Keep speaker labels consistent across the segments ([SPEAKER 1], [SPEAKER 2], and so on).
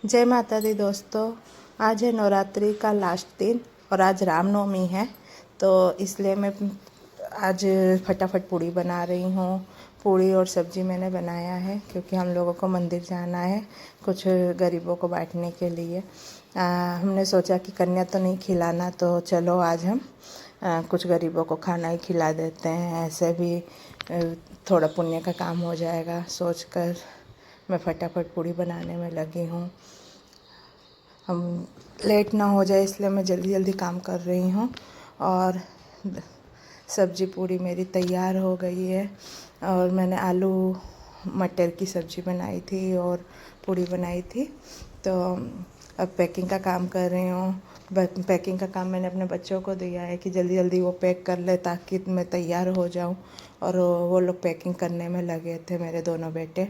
[SPEAKER 1] जय माता दी दोस्तों। आज है नवरात्रि का लास्ट दिन और आज रामनवमी है, तो इसलिए मैं आज फटाफट पूड़ी बना रही हूँ। पूड़ी और सब्जी मैंने बनाया है क्योंकि हम लोगों को मंदिर जाना है कुछ गरीबों को बांटने के लिए। हमने सोचा कि कन्या तो नहीं खिलाना, तो चलो आज हम कुछ गरीबों को खाना ही खिला देते हैं, ऐसे भी थोड़ा पुण्य का काम हो जाएगा सोचकर मैं फटाफट पूड़ी बनाने में लगी हूँ। हम लेट ना हो जाए इसलिए मैं जल्दी जल्दी काम कर रही हूँ। और सब्जी पूड़ी मेरी तैयार हो गई है और मैंने आलू मटर की सब्ज़ी बनाई थी और पूड़ी बनाई थी। तो अब पैकिंग का काम कर रही हूँ। पैकिंग का काम मैंने अपने बच्चों को दिया है कि जल्दी जल्दी वो पैक कर ले ताकि मैं तैयार हो जाऊँ, और वो लोग पैकिंग करने में लगे थे, मेरे दोनों बेटे।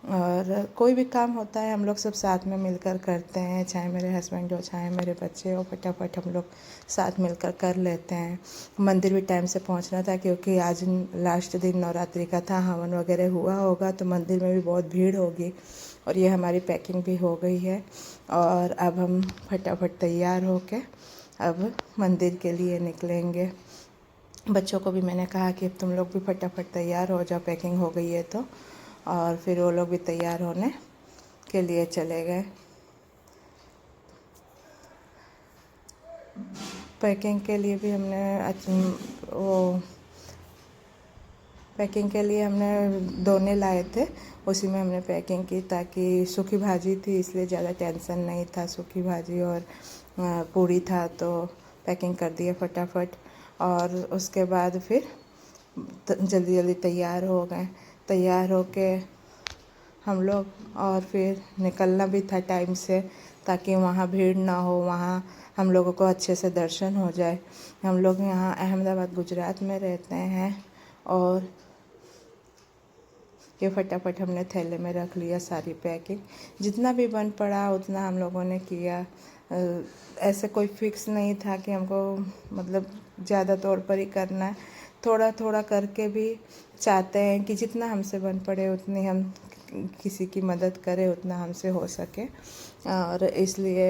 [SPEAKER 1] और कोई भी काम होता है हम लोग सब साथ में मिलकर करते हैं, चाहे मेरे हस्बैंड हो चाहे मेरे बच्चे हो, फटाफट हम लोग साथ मिलकर कर लेते हैं। मंदिर भी टाइम से पहुंचना था क्योंकि आज लास्ट दिन नवरात्रि का था, हवन वगैरह हुआ होगा तो मंदिर में भी बहुत भीड़ होगी। और ये हमारी पैकिंग भी हो गई है और अब हम फटाफट तैयार होके अब मंदिर के लिए निकलेंगे। बच्चों को भी मैंने कहा कि अब तुम लोग भी फटाफट तैयार हो जाओ, पैकिंग हो गई है तो। और फिर वो लोग भी तैयार होने के लिए चले गए। पैकिंग के लिए भी पैकिंग के लिए हमने दोने लाए थे, उसी में हमने पैकिंग की ताकि सूखी भाजी थी इसलिए ज़्यादा टेंशन नहीं था। सूखी भाजी और पूड़ी था तो पैकिंग कर दिया फटाफट। और उसके बाद फिर जल्दी जल्दी तैयार हो गए। तैयार होके हम लोग और फिर निकलना भी था टाइम से ताकि वहाँ भीड़ ना हो, वहाँ हम लोगों को अच्छे से दर्शन हो जाए। हम लोग यहाँ अहमदाबाद गुजरात में रहते हैं और ये फटाफट हमने थैले में रख लिया सारी पैकिंग। जितना भी बन पड़ा उतना हम लोगों ने किया। ऐसे कोई फिक्स नहीं था कि हमको मतलब ज़्यादा तौर पर ही करना है, थोड़ा थोड़ा करके भी चाहते हैं कि जितना हमसे बन पड़े उतनी हम किसी की मदद करें, उतना हमसे हो सके। और इसलिए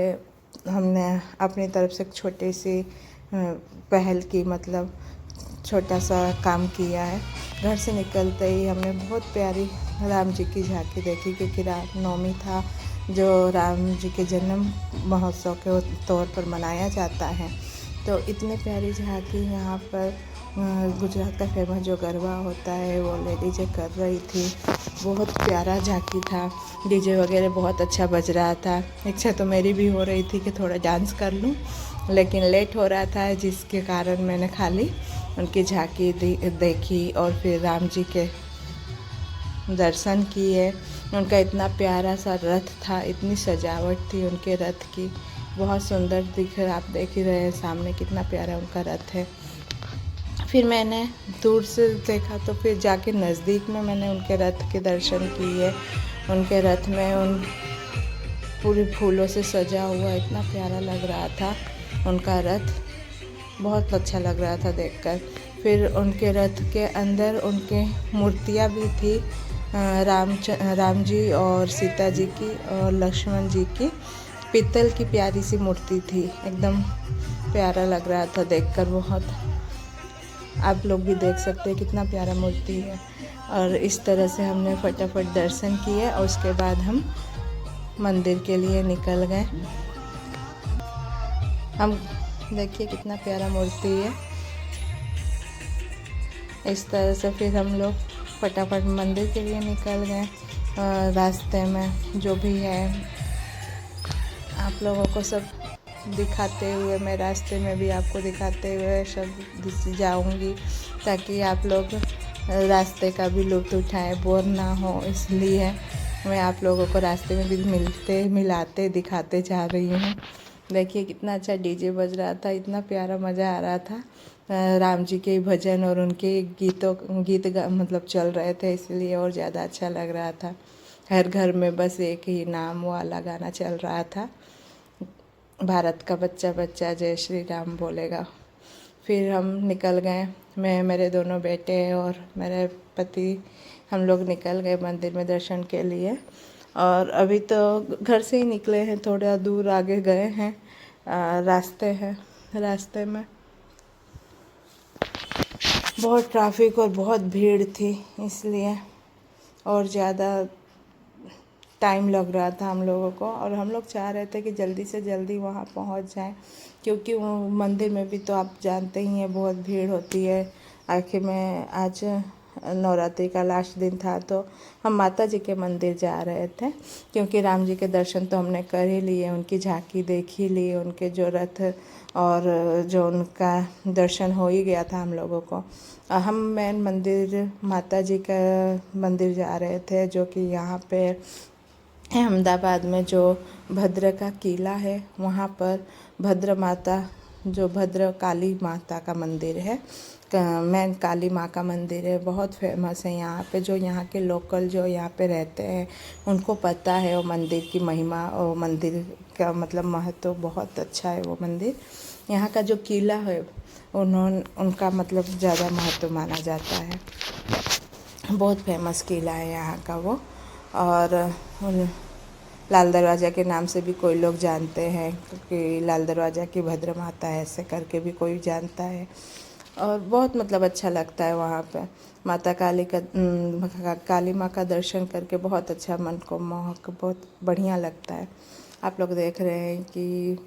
[SPEAKER 1] हमने अपनी तरफ से छोटी सी पहल की, मतलब छोटा सा काम किया है। घर से निकलते ही हमने बहुत प्यारी राम जी की झांकी देखी क्योंकि रामनवमी था जो राम जी के जन्म महोत्सव के तौर पर मनाया जाता है। तो इतनी प्यारी झांकी यहाँ पर गुजरात का फेमस जो गरबा होता है वो लेडीजें कर रही थी। बहुत प्यारा झांकी था, डीजे वगैरह बहुत अच्छा बज रहा था। इच्छा तो मेरी भी हो रही थी कि थोड़ा डांस कर लूँ, लेकिन लेट हो रहा था जिसके कारण मैंने खाली उनकी झांकी देखी और फिर राम जी के दर्शन किए। उनका इतना प्यारा सा रथ था, इतनी सजावट थी उनके रथ की, बहुत सुंदर दिख रहा। आप देख ही रहे हैं सामने कितना प्यारा उनका रथ है। फिर मैंने दूर से देखा तो फिर जाके नज़दीक में मैंने उनके रथ के दर्शन किए। उनके रथ में उन पूरे फूलों से सजा हुआ इतना प्यारा लग रहा था उनका रथ, बहुत अच्छा लग रहा था देखकर। फिर उनके रथ के अंदर उनके मूर्तियाँ भी थी, राम जी और सीता जी की और लक्ष्मण जी की पीतल की प्यारी सी मूर्ति थी। एकदम प्यारा लग रहा था देखकर बहुत। आप लोग भी देख सकते हैं कितना प्यारा मूर्ति है। और इस तरह से हमने फटाफट दर्शन किए और उसके बाद हम मंदिर के लिए निकल गए। हम देखिए कितना प्यारा मूर्ति है। इस तरह से फिर हम लोग फटाफट मंदिर के लिए निकल गए। रास्ते में जो भी है आप लोगों को सब दिखाते हुए, मैं रास्ते में भी आपको दिखाते हुए सब जाऊंगी ताकि आप लोग रास्ते का भी लुत्फ़ उठाएं, बोर ना हो। इसलिए मैं आप लोगों को रास्ते में भी मिलाते दिखाते जा रही हूँ। देखिए कितना अच्छा डीजे बज रहा था, इतना प्यारा मज़ा आ रहा था। राम जी के भजन और उनके मतलब चल रहे थे, इसलिए और ज़्यादा अच्छा लग रहा था। हर घर में बस एक ही नाम वाला गाना चल रहा था, भारत का बच्चा बच्चा जय श्री राम बोलेगा। फिर हम निकल गए, मैं, मेरे दोनों बेटे और मेरे पति हम लोग निकल गए मंदिर में दर्शन के लिए। और अभी तो घर से ही निकले हैं, थोड़ा दूर आगे गए हैं, रास्ते में बहुत ट्रैफिक और बहुत भीड़ थी, इसलिए और ज़्यादा टाइम लग रहा था हम लोगों को। और हम लोग चाह रहे थे कि जल्दी से जल्दी वहाँ पहुँच जाएं, क्योंकि वो मंदिर में भी तो आप जानते ही हैं बहुत भीड़ होती है। आखिर में आज नवरात्रि का लास्ट दिन था, तो हम माता जी के मंदिर जा रहे थे, क्योंकि राम जी के दर्शन तो हमने कर ही लिए, उनकी झांकी देख ही ली, उनके जो रथ और जो उनका दर्शन हो ही गया था हम लोगों को। हम मेन मंदिर माता जी का मंदिर जा रहे थे, जो कि यहाँ पे अहमदाबाद में जो भद्र का किला है, वहाँ पर भद्र माता, जो भद्र काली माता का मंदिर है, मेन काली माँ का मंदिर है, बहुत फेमस है यहाँ पे। जो यहाँ के लोकल जो यहाँ पे रहते हैं उनको पता है वो मंदिर की महिमा, और मंदिर का मतलब महत्व बहुत अच्छा है। वो मंदिर, यहाँ का जो किला है उनका मतलब ज़्यादा महत्व माना जाता है। बहुत फेमस किला है यहाँ का वो। और लाल दरवाज़ा के नाम से भी कोई लोग जानते हैं, क्योंकि लाल दरवाज़ा की भद्र माता है ऐसे करके भी कोई जानता है। और बहुत मतलब अच्छा लगता है वहाँ पे माता काली माँ का दर्शन करके, बहुत अच्छा, मन को मोहक बहुत बढ़िया लगता है। आप लोग देख रहे हैं कि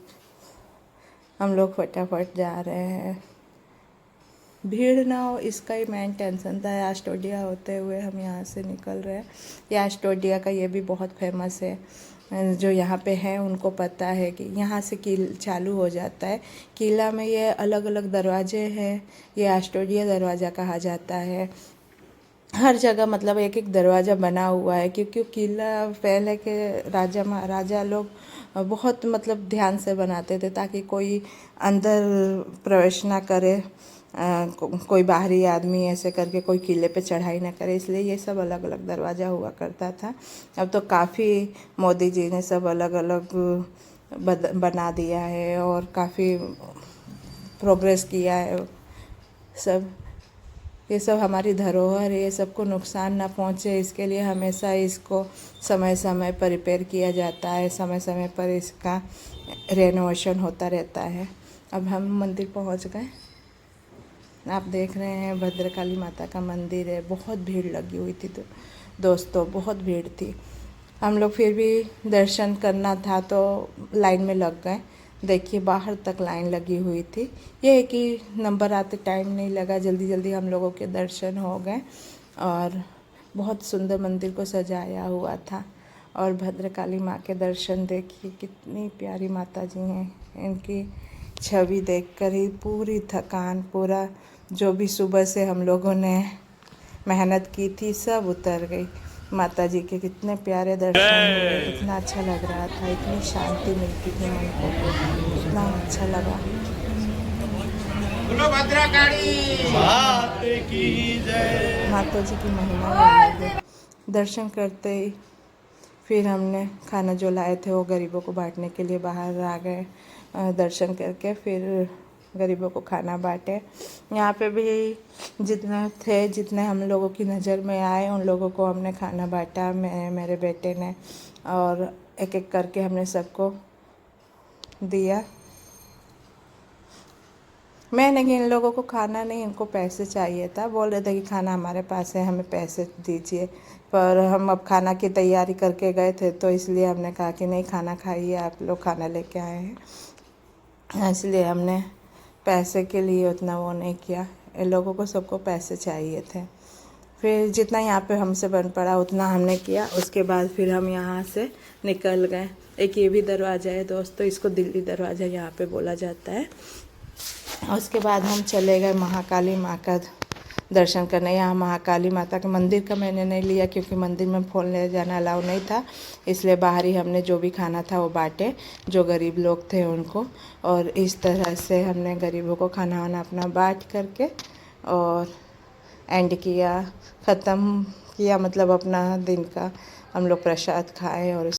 [SPEAKER 1] हम लोग फटाफट जा रहे हैं, भीड़ ना हो इसका ही मेन टेंशन था। यास्टोडिया होते हुए हम यहाँ से निकल रहे हैं। यास्टोडिया का ये भी बहुत फेमस है, जो यहाँ पे हैं उनको पता है कि यहाँ से किला चालू हो जाता है। किला में ये अलग अलग दरवाजे हैं, ये यास्टोडिया दरवाज़ा कहा जाता है। हर जगह मतलब एक एक दरवाज़ा बना हुआ है, क्योंकि किला पहले के राजा महाराजा लोग बहुत मतलब ध्यान से बनाते थे, ताकि कोई अंदर प्रवेश ना करे, कोई बाहरी आदमी ऐसे करके कोई किले पे चढ़ाई ना करे, इसलिए ये सब अलग अलग दरवाज़ा हुआ करता था। अब तो काफ़ी मोदी जी ने सब अलग अलग बना दिया है और काफ़ी प्रोग्रेस किया है सब। ये सब हमारी धरोहर है, ये सबको नुकसान ना पहुँचे इसके लिए हमेशा इसको समय समय पर रिपेयर किया जाता है, समय समय पर इसका रेनोवेशन होता रहता है। अब हम मंदिर पहुँच गए, आप देख रहे हैं भद्रकाली माता का मंदिर है। बहुत भीड़ लगी हुई थी दोस्तों, बहुत भीड़ थी। हम लोग फिर भी दर्शन करना था तो लाइन में लग गए। देखिए बाहर तक लाइन लगी हुई थी। ये है कि नंबर आते टाइम नहीं लगा, जल्दी जल्दी हम लोगों के दर्शन हो गए। और बहुत सुंदर मंदिर को सजाया हुआ था। और भद्रकाली माँ के दर्शन देखिए, कितनी प्यारी माता जी हैं। इनकी छवि देखकर ही पूरी थकान, पूरा जो भी सुबह से हम लोगों ने मेहनत की थी सब उतर गई। माता जी के कितने प्यारे दर्शन हुए, इतना अच्छा लग रहा था, इतनी शांति मिलती थी मन को, इतना अच्छा लगा। माता जी की महिमा। दर्शन करते ही फिर हमने खाना जो लाए थे वो गरीबों को बांटने के लिए बाहर आ गए। दर्शन करके फिर गरीबों को खाना बांटे। यहाँ पे भी जितने हम लोगों की नज़र में आए उन लोगों को हमने खाना बांटा, मेरे बेटे ने, और एक एक करके हमने सबको दिया। मैं नहीं, इन लोगों को खाना नहीं, इनको पैसे चाहिए था। बोल रहे थे कि खाना हमारे पास है, हमें पैसे दीजिए। पर हम अब खाना की तैयारी करके गए थे, तो इसलिए हमने कहा कि नहीं, खाना खाइए, आप लोग खाना लेके आए हैं, इसलिए हमने पैसे के लिए उतना वो नहीं किया। इन लोगों को सबको पैसे चाहिए थे। फिर जितना यहाँ पे हमसे बन पड़ा उतना हमने किया। उसके बाद फिर हम यहाँ से निकल गए। एक ये भी दरवाज़ा है दोस्तों, इसको दिल्ली दरवाज़ा यहाँ पे बोला जाता है। उसके बाद हम चले गए महाकाली माँ का दर्शन करने। यहाँ महाकाली माता के मंदिर का मैंने नहीं लिया, क्योंकि मंदिर में फ़ोन ले जाना अलाउ नहीं था, इसलिए बाहर ही हमने जो भी खाना था वो बांटे जो गरीब लोग थे उनको। और इस तरह से हमने गरीबों को खाना वाना अपना बांट करके और एंड किया, ख़त्म किया, मतलब अपना दिन का हम लोग प्रसाद खाए। और